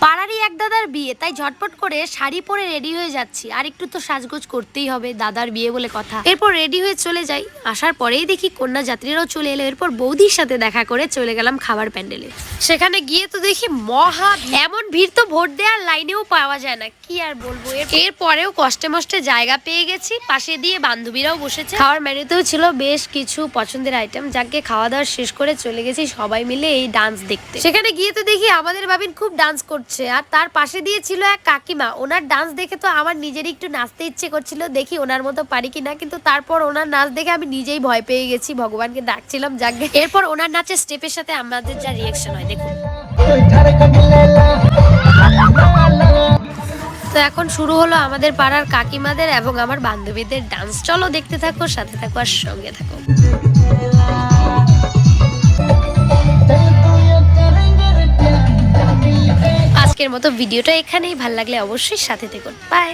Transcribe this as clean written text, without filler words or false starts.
পাড়ারই এক দাদার বিয়ে, তাই ঝটপট করে শাড়ি পরে রেডি হয়ে যাচ্ছি। আর একটু তো সাজগোজ করতেই হবে, দাদার বিয়ে বলে কথা। এরপর রেডি হয়ে চলে যাই। আসার পরেই দেখি কন্যা যাত্রীরাও চলে এলো। এরপর বৌদির সাথে দেখা করে চলে গেলাম খাবার প্যান্ডেলে। সেখানে গিয়ে তো দেখি মহা এমন ভিড় তো ভোট দেওয়ার লাইনেও পাওয়া যায় না, কি আর বলবো। এরপরেও কষ্টে মষ্টে জায়গা পেয়ে গেছি, পাশে দিয়ে বান্ধবীরাও বসেছে। খাওয়ার মেনুতেও ছিল বেশ কিছু পছন্দের আইটেম, যাকে খাওয়া দাওয়া শেষ করে চলে গেছি সবাই মিলে এই ডান্স দেখতে। সেখানে গিয়ে তো দেখি আমাদের বাবিন খুব ডান্স করছে, আর তার পাশে দিয়ে ছিল এক কাকিমা। ওনার ডান্স দেখে তো আমার নিজেরই একটু নাচতে ইচ্ছে করছিল, দেখি ওনার মতো পারি কিনা। কিন্তু তারপর ওনার নাচ দেখে আমি নিজেই ভয় পেয়ে গেছি, ভগবানকে ডাকছিলাম যাকে। এরপর ওনার নাচের স্টেপের সাথে আমাদের যা রিয়াকশন হয় দেখুন। তো এখন শুরু হলো আমাদের পাড়ার কাকিমাদের এবং আমার বান্ধবীদের ডান্স। চলো দেখতে থাকো, সাথে থাকো আর সঙ্গে থাকো। আজকের মতো ভিডিওটা এখানেই, ভালো লাগলে অবশ্যই সাথে থেকো। বাই।